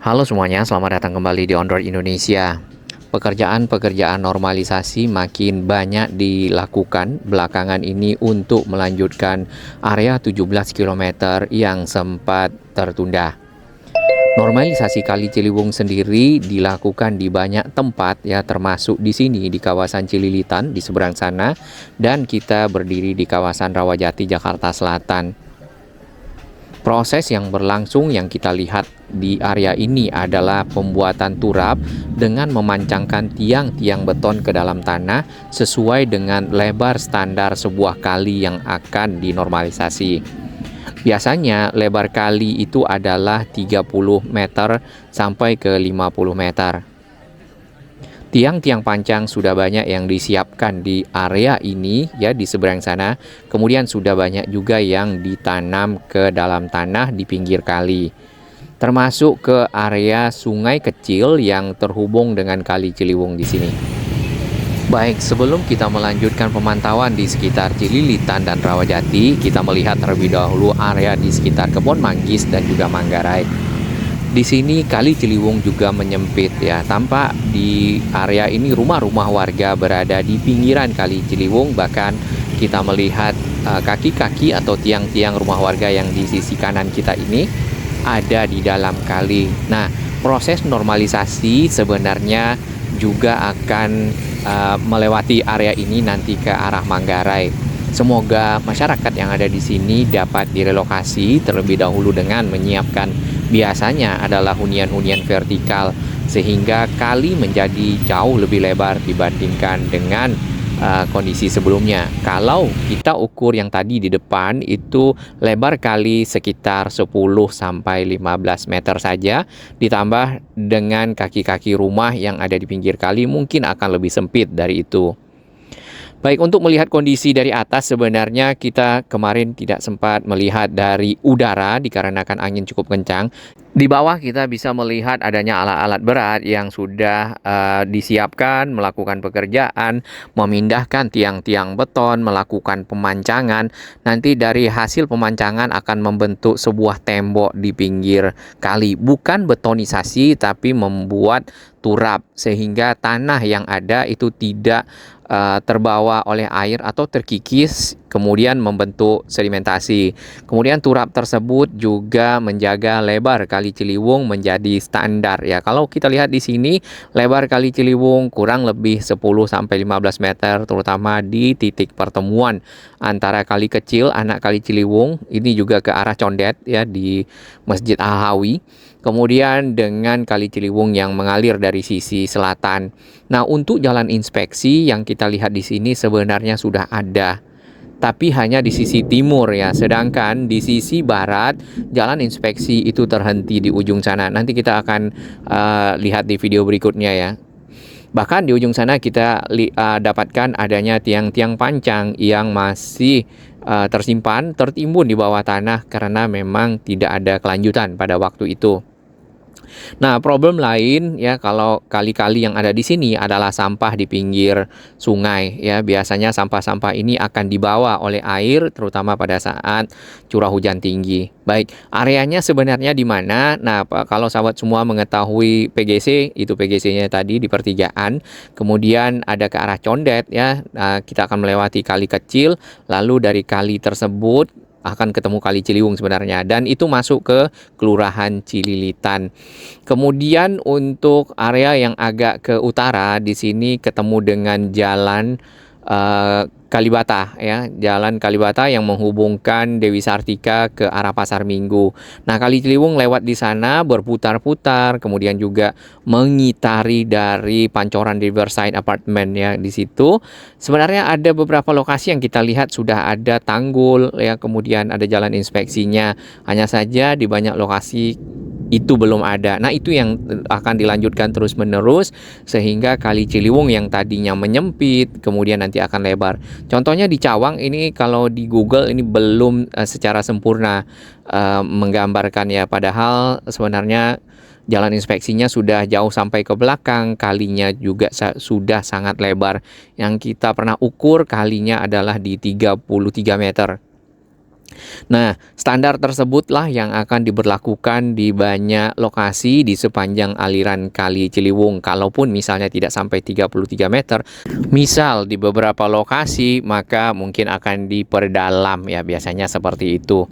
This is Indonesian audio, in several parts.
Halo semuanya, selamat datang kembali di Ondroid Indonesia. Pekerjaan-pekerjaan normalisasi makin banyak dilakukan belakangan ini untuk melanjutkan area 17 km yang sempat tertunda. Normalisasi Kali Ciliwung sendiri dilakukan di banyak tempat ya, termasuk di sini di kawasan Cililitan di seberang sana, dan kita berdiri di kawasan Rawajati, Jakarta Selatan. Proses yang berlangsung yang kita lihat di area ini adalah pembuatan turap dengan memancangkan tiang-tiang beton ke dalam tanah sesuai dengan lebar standar sebuah kali yang akan dinormalisasi. Biasanya lebar kali itu adalah 30 meter sampai ke 50 meter. Tiang-tiang pancang sudah banyak yang disiapkan di area ini ya, di seberang sana. Kemudian sudah banyak juga yang ditanam ke dalam tanah di pinggir kali. Termasuk ke area sungai kecil yang terhubung dengan Kali Ciliwung di sini. Baik, sebelum kita melanjutkan pemantauan di sekitar Cililitan dan Rawajati, kita melihat terlebih dahulu area di sekitar Kebon Manggis dan juga Manggarai. Di sini Kali Ciliwung juga menyempit ya. Tampak di area ini rumah-rumah warga berada di pinggiran Kali Ciliwung, bahkan kita melihat kaki-kaki atau tiang-tiang rumah warga yang di sisi kanan kita ini ada di dalam kali. Nah, proses normalisasi sebenarnya juga akan melewati area ini nanti ke arah Manggarai. Semoga masyarakat yang ada di sini dapat direlokasi terlebih dahulu dengan menyiapkan, biasanya adalah hunian-hunian vertikal, sehingga kali menjadi jauh lebih lebar dibandingkan dengan kondisi sebelumnya. Kalau kita ukur yang tadi di depan itu lebar kali sekitar 10 sampai 15 meter saja, ditambah dengan kaki-kaki rumah yang ada di pinggir kali mungkin akan lebih sempit dari itu. Baik, untuk melihat kondisi dari atas sebenarnya kita kemarin tidak sempat melihat dari udara dikarenakan angin cukup kencang. Di bawah kita bisa melihat adanya alat-alat berat yang sudah disiapkan melakukan pekerjaan, memindahkan tiang-tiang beton, melakukan pemancangan. Nanti dari hasil pemancangan akan membentuk sebuah tembok di pinggir kali. Bukan betonisasi tapi membuat turap sehingga tanah yang ada itu tidak terbawa oleh air atau terkikis kemudian membentuk sedimentasi. Kemudian turap tersebut juga menjaga lebar Kali Ciliwung menjadi standar ya. Kalau kita lihat di sini lebar Kali Ciliwung kurang lebih 10 sampai 15 meter, terutama di titik pertemuan antara kali kecil anak Kali Ciliwung ini juga ke arah Condet ya di Masjid Al-Hawi. Kemudian dengan Kali Ciliwung yang mengalir dari sisi selatan. Nah, untuk jalan inspeksi yang kita lihat di sini sebenarnya sudah ada, tapi hanya di sisi timur ya. Sedangkan di sisi barat jalan inspeksi itu terhenti di ujung sana. Nanti kita akan lihat di video berikutnya ya. Bahkan di ujung sana kita dapatkan adanya tiang-tiang pancang yang masih tersimpan, tertimbun di bawah tanah karena memang tidak ada kelanjutan pada waktu itu. Nah, problem lain ya kalau kali-kali yang ada di sini adalah sampah di pinggir sungai ya. Biasanya sampah-sampah ini akan dibawa oleh air terutama pada saat curah hujan tinggi. Baik, areanya sebenarnya di mana? Nah, kalau sahabat semua mengetahui PGC, itu PGC-nya tadi di pertigaan. Kemudian ada ke arah Condet ya. Nah, kita akan melewati kali kecil, lalu dari kali tersebut akan ketemu Kali Ciliwung sebenarnya, dan itu masuk ke Kelurahan Cililitan. Kemudian untuk area yang agak ke utara di sini ketemu dengan jalan Kalibata ya, jalan Kalibata yang menghubungkan Dewi Sartika ke arah Pasar Minggu. Nah, Kali Ciliwung lewat di sana berputar-putar, kemudian juga mengitari dari Pancoran Riverside Apartment ya. Di situ sebenarnya ada beberapa lokasi yang kita lihat sudah ada tanggul ya, kemudian ada jalan inspeksinya. Hanya saja di banyak lokasi itu belum ada. Nah, itu yang akan dilanjutkan terus-menerus sehingga Kali Ciliwung yang tadinya menyempit kemudian nanti akan lebar. Contohnya di Cawang ini kalau di Google ini belum secara sempurna menggambarkan ya, padahal sebenarnya jalan inspeksinya sudah jauh sampai ke belakang, kalinya juga sudah sangat lebar. Yang kita pernah ukur kalinya adalah di 33 meter. Nah, standar tersebutlah yang akan diberlakukan di banyak lokasi di sepanjang aliran Kali Ciliwung. Kalaupun misalnya tidak sampai 33 meter, misal di beberapa lokasi, maka mungkin akan diperdalam ya, biasanya seperti itu.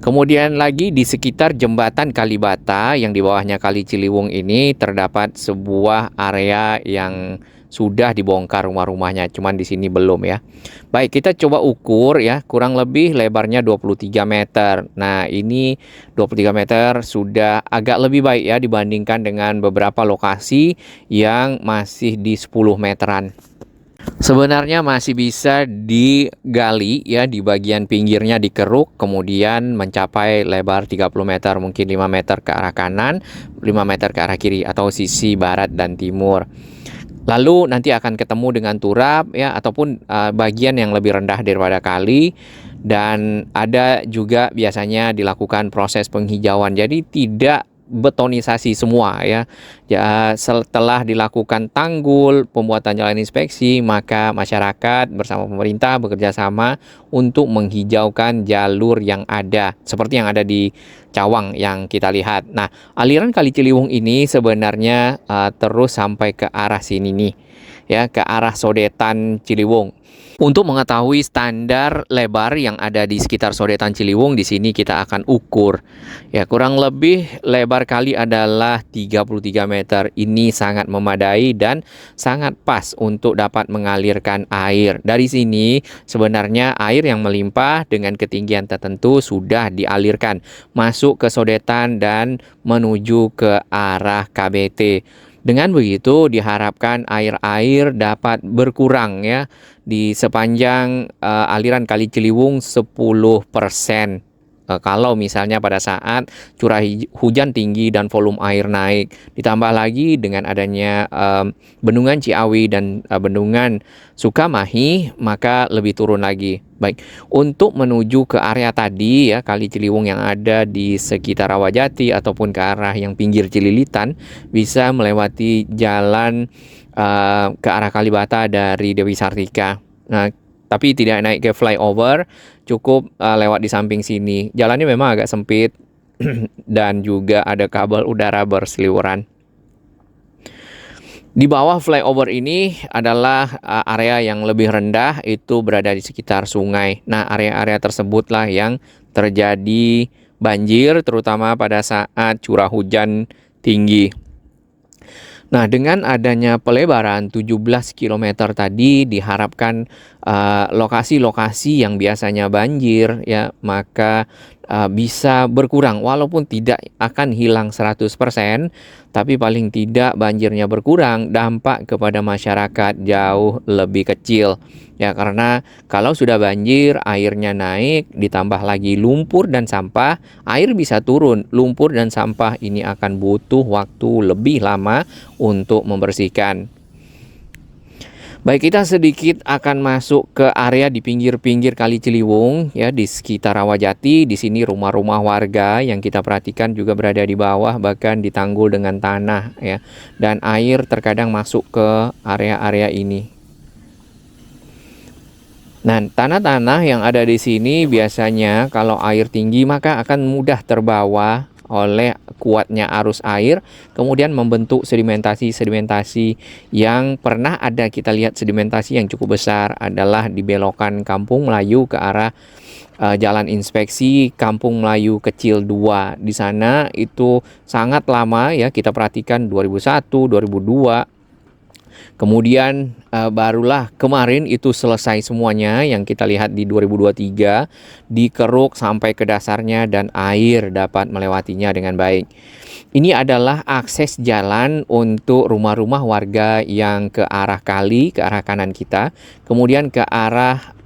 Kemudian lagi di sekitar jembatan Kalibata yang di bawahnya Kali Ciliwung ini terdapat sebuah area yang sudah dibongkar rumah-rumahnya, cuman di sini belum ya. Baik, kita coba ukur ya, kurang lebih lebarnya 23 meter. Nah, ini 23 meter sudah agak lebih baik ya dibandingkan dengan beberapa lokasi yang masih di 10 meteran. Sebenarnya masih bisa digali ya, di bagian pinggirnya dikeruk, kemudian mencapai lebar 30 meter, mungkin 5 meter ke arah kanan, 5 meter ke arah kiri atau sisi barat dan timur. Lalu nanti akan ketemu dengan turap ya, ataupun bagian yang lebih rendah daripada kali, dan ada juga biasanya dilakukan proses penghijauan. Jadi tidak betonisasi semua ya. Ya, setelah dilakukan tanggul, pembuatan jalan inspeksi, maka masyarakat bersama pemerintah bekerja sama untuk menghijaukan jalur yang ada, seperti yang ada di Cawang yang kita lihat. Nah, aliran Kali Ciliwung ini sebenarnya terus sampai ke arah sini nih, ya, ke arah Sodetan Ciliwung. Untuk mengetahui standar lebar yang ada di sekitar Sodetan Ciliwung, di sini kita akan ukur. Ya, kurang lebih lebar kali adalah 33 meter. Ini sangat memadai dan sangat pas untuk dapat mengalirkan air. Dari sini sebenarnya air yang melimpah dengan ketinggian tertentu sudah dialirkan masuk ke Sodetan dan menuju ke arah KBT. Dengan begitu diharapkan air-air dapat berkurang ya di sepanjang aliran Kali Ciliwung 10%. Kalau misalnya pada saat curah hujan tinggi dan volume air naik, ditambah lagi dengan adanya bendungan Ciawi dan bendungan Sukamahi, maka lebih turun lagi. Baik, untuk menuju ke area tadi ya, Kali Ciliwung yang ada di sekitar Rawajati ataupun ke arah yang pinggir Cililitan, bisa melewati jalan ke arah Kalibata dari Dewi Sartika. Nah, tapi tidak naik ke flyover, cukup lewat di samping sini. Jalannya memang agak sempit dan juga ada kabel udara berseliweran. Di bawah flyover ini adalah area yang lebih rendah, itu berada di sekitar sungai. Nah, area-area tersebutlah yang terjadi banjir, terutama pada saat curah hujan tinggi. Nah, dengan adanya pelebaran 17 km tadi, diharapkan lokasi-lokasi yang biasanya banjir ya, maka bisa berkurang, walaupun tidak akan hilang 100%, tapi paling tidak banjirnya berkurang, dampak kepada masyarakat jauh lebih kecil. Ya, karena kalau sudah banjir, airnya naik, ditambah lagi lumpur dan sampah, air bisa turun. Lumpur dan sampah ini akan butuh waktu lebih lama untuk membersihkan. Baik, kita sedikit akan masuk ke area di pinggir-pinggir Kali Ciliwung ya, di sekitar Rawajati. Di sini rumah-rumah warga yang kita perhatikan juga berada di bawah, bahkan ditanggul dengan tanah ya. Dan air terkadang masuk ke area-area ini. Nah, tanah-tanah yang ada di sini biasanya kalau air tinggi maka akan mudah terbawa oleh kuatnya arus air, kemudian membentuk sedimentasi-sedimentasi yang pernah ada. Kita lihat sedimentasi yang cukup besar adalah di belokan Kampung Melayu ke arah Jalan Inspeksi Kampung Melayu Kecil 2. Di sana itu sangat lama ya, kita perhatikan 2001, 2002. Kemudian barulah kemarin itu selesai semuanya yang kita lihat di 2023, dikeruk sampai ke dasarnya dan air dapat melewatinya dengan baik. Ini adalah akses jalan untuk rumah-rumah warga yang ke arah kali, ke arah kanan kita, kemudian ke arah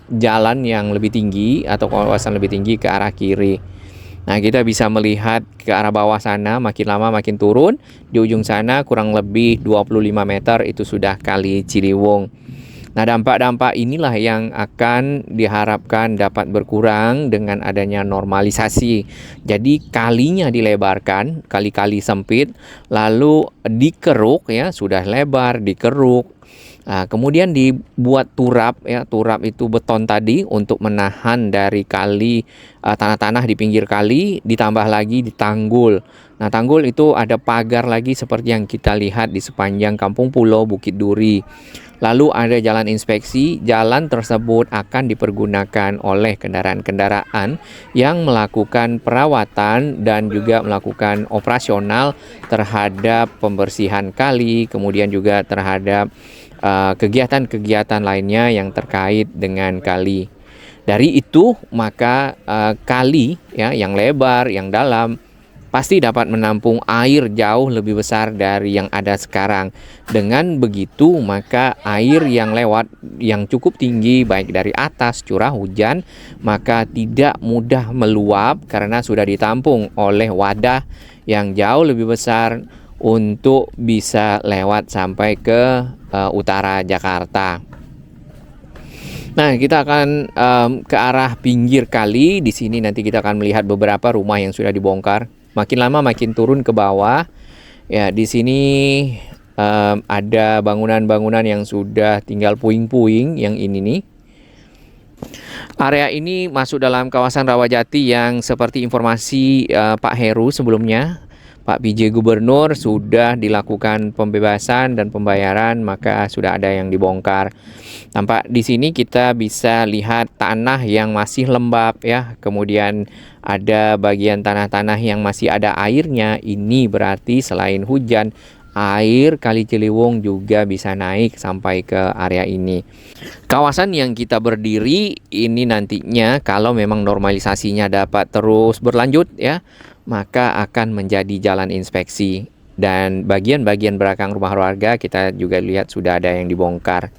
jalan yang lebih tinggi atau kawasan lebih tinggi ke arah kiri. Nah, kita bisa melihat ke arah bawah sana, makin lama makin turun. Di ujung sana kurang lebih 25 meter itu sudah Kali Ciliwung. Nah, dampak-dampak inilah yang akan diharapkan dapat berkurang dengan adanya normalisasi. Jadi kalinya dilebarkan, kali-kali sempit, lalu dikeruk ya, sudah lebar, dikeruk. Kemudian dibuat turap ya, turap itu beton tadi untuk menahan dari kali, tanah-tanah di pinggir kali, ditambah lagi di tanggul. Nah, tanggul itu ada pagar lagi seperti yang kita lihat di sepanjang Kampung Pulo Bukit Duri. Lalu ada jalan inspeksi. Jalan tersebut akan dipergunakan oleh kendaraan-kendaraan yang melakukan perawatan dan juga melakukan operasional terhadap pembersihan kali, kemudian juga terhadap kegiatan-kegiatan lainnya yang terkait dengan kali. Dari itu maka kali ya yang lebar, yang dalam pasti dapat menampung air jauh lebih besar dari yang ada sekarang. Dengan begitu maka air yang lewat yang cukup tinggi baik dari atas curah hujan maka tidak mudah meluap karena sudah ditampung oleh wadah yang jauh lebih besar untuk bisa lewat sampai ke utara Jakarta. Nah, kita akan ke arah pinggir kali. Di sini nanti kita akan melihat beberapa rumah yang sudah dibongkar. Makin lama makin turun ke bawah. Ya, di sini ada bangunan-bangunan yang sudah tinggal puing-puing yang ini nih. Area ini masuk dalam kawasan Rawajati yang seperti informasi Pak Heru sebelumnya. Pak PJ Gubernur sudah dilakukan pembebasan dan pembayaran, maka sudah ada yang dibongkar. Tampak di sini kita bisa lihat tanah yang masih lembab ya. Kemudian ada bagian tanah-tanah yang masih ada airnya. Ini berarti selain hujan, air Kali Ciliwung juga bisa naik sampai ke area ini. Kawasan yang kita berdiri ini nantinya kalau memang normalisasinya dapat terus berlanjut ya, maka akan menjadi jalan inspeksi. Dan bagian-bagian belakang rumah warga kita juga lihat sudah ada yang dibongkar.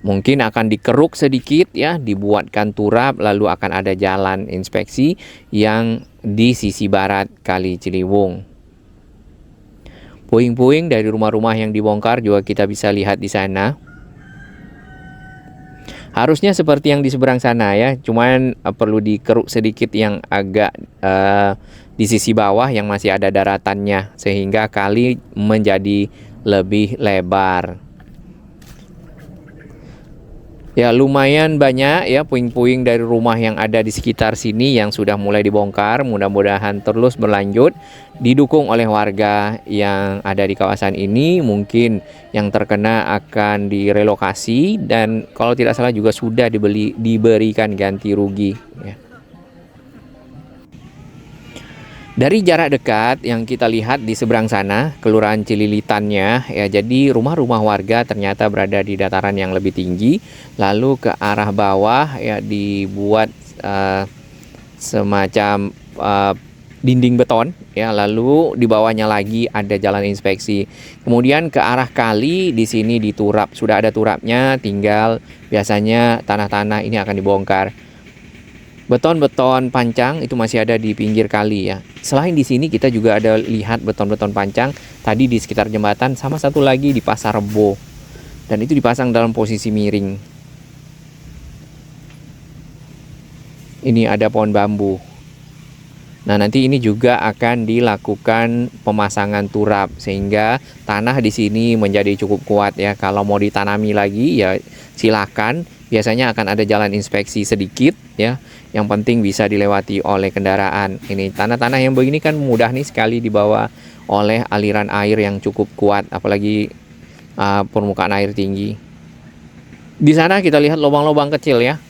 Mungkin akan dikeruk sedikit ya, dibuatkan turap, lalu akan ada jalan inspeksi yang di sisi barat Kali Ciliwung. Puing-puing dari rumah-rumah yang dibongkar juga kita bisa lihat di sana. Harusnya seperti yang di seberang sana ya, cuman perlu dikeruk sedikit yang agak di sisi bawah yang masih ada daratannya sehingga kali menjadi lebih lebar. Ya, lumayan banyak ya puing-puing dari rumah yang ada di sekitar sini yang sudah mulai dibongkar. Mudah-mudahan terus berlanjut, didukung oleh warga yang ada di kawasan ini. Mungkin yang terkena akan direlokasi dan kalau tidak salah juga sudah diberikan ganti rugi ya. Dari jarak dekat yang kita lihat di seberang sana, kelurahan Cililitannya, ya jadi rumah-rumah warga ternyata berada di dataran yang lebih tinggi. Lalu ke arah bawah ya dibuat semacam dinding beton ya, lalu di bawahnya lagi ada jalan inspeksi. Kemudian ke arah kali di sini diturap, sudah ada turapnya, tinggal biasanya tanah-tanah ini akan dibongkar. Beton-beton pancang itu masih ada di pinggir kali ya. Selain di sini kita juga ada lihat beton-beton pancang tadi di sekitar jembatan, sama satu lagi di Pasar Rebo. Dan itu dipasang dalam posisi miring. Ini ada pohon bambu. Nah, nanti ini juga akan dilakukan pemasangan turap sehingga tanah di sini menjadi cukup kuat ya. Kalau mau ditanami lagi ya silakan. Biasanya akan ada jalan inspeksi sedikit ya. Yang penting bisa dilewati oleh kendaraan. Ini tanah-tanah yang begini kan mudah nih sekali dibawa oleh aliran air yang cukup kuat, apalagi permukaan air tinggi. Di sana kita lihat lubang-lubang kecil ya.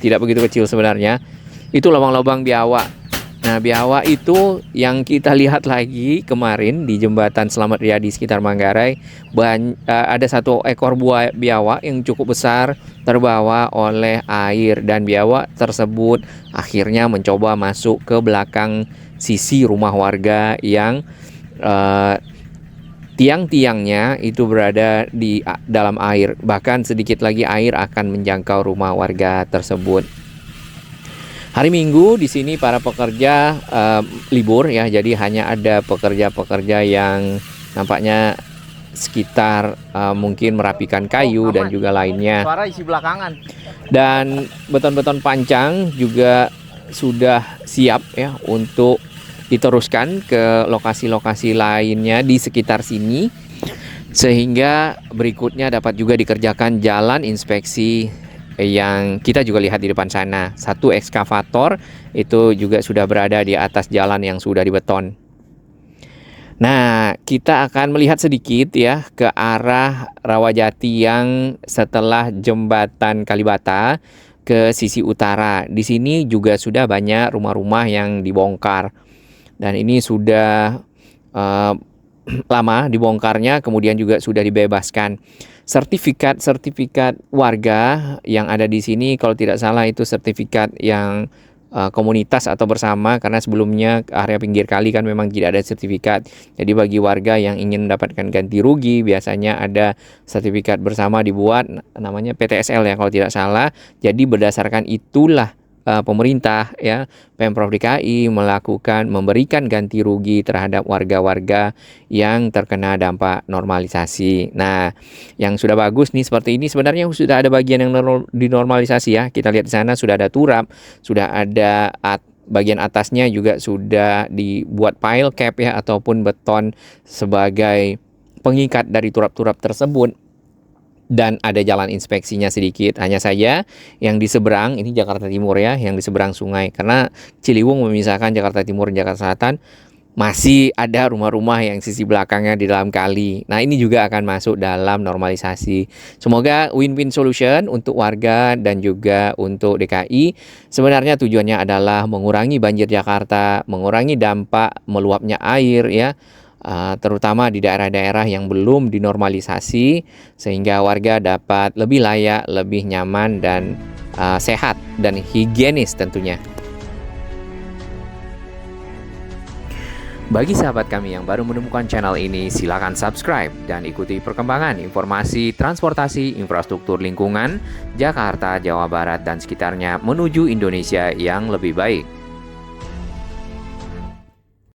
Tidak begitu kecil sebenarnya. Itu lubang-lubang biawak. Nah, biawak itu yang kita lihat lagi kemarin di jembatan Slamet Riyadi sekitar Manggarai. Ada satu ekor buaya biawak yang cukup besar terbawa oleh air, dan biawak tersebut akhirnya mencoba masuk ke belakang sisi rumah warga yang tiang-tiangnya itu berada di dalam air. Bahkan sedikit lagi air akan menjangkau rumah warga tersebut. Hari Minggu di sini para pekerja libur ya, jadi hanya ada pekerja-pekerja yang nampaknya sekitar mungkin merapikan kayu dan juga lainnya. Suara isi belakangan. Dan beton-beton pancang juga sudah siap ya untuk diteruskan ke lokasi-lokasi lainnya di sekitar sini. Sehingga berikutnya dapat juga dikerjakan jalan inspeksi yang kita juga lihat di depan sana. Satu ekskavator itu juga sudah berada di atas jalan yang sudah dibeton. Nah, kita akan melihat sedikit ya ke arah Rawajati yang setelah jembatan Kalibata ke sisi utara. Di sini juga sudah banyak rumah-rumah yang dibongkar. Dan ini sudah lama dibongkarnya, kemudian juga sudah dibebaskan. Sertifikat warga yang ada di sini kalau tidak salah itu sertifikat yang komunitas atau bersama, karena sebelumnya area pinggir kali kan memang tidak ada sertifikat. Jadi bagi warga yang ingin mendapatkan ganti rugi biasanya ada sertifikat bersama dibuat, namanya PTSL ya kalau tidak salah. Jadi berdasarkan itulah pemerintah ya, Pemprov DKI memberikan ganti rugi terhadap warga-warga yang terkena dampak normalisasi. Nah, yang sudah bagus nih seperti ini sebenarnya sudah ada bagian yang dinormalisasi ya. Kita lihat di sana sudah ada turap, sudah ada bagian atasnya juga sudah dibuat pile cap ya, ataupun beton sebagai pengikat dari turap-turap tersebut. Dan ada jalan inspeksinya sedikit. Hanya saja yang di seberang, ini Jakarta Timur ya, yang di seberang sungai. Karena Ciliwung memisahkan Jakarta Timur dan Jakarta Selatan, masih ada rumah-rumah yang sisi belakangnya di dalam kali. Nah, ini juga akan masuk dalam normalisasi. Semoga win-win solution untuk warga dan juga untuk DKI. Sebenarnya tujuannya adalah mengurangi banjir Jakarta, mengurangi dampak meluapnya air ya, terutama di daerah-daerah yang belum dinormalisasi, sehingga warga dapat lebih layak, lebih nyaman, dan sehat dan higienis tentunya. Bagi sahabat kami yang baru menemukan channel ini, silakan subscribe dan ikuti perkembangan informasi transportasi infrastruktur lingkungan Jakarta, Jawa Barat, dan sekitarnya menuju Indonesia yang lebih baik.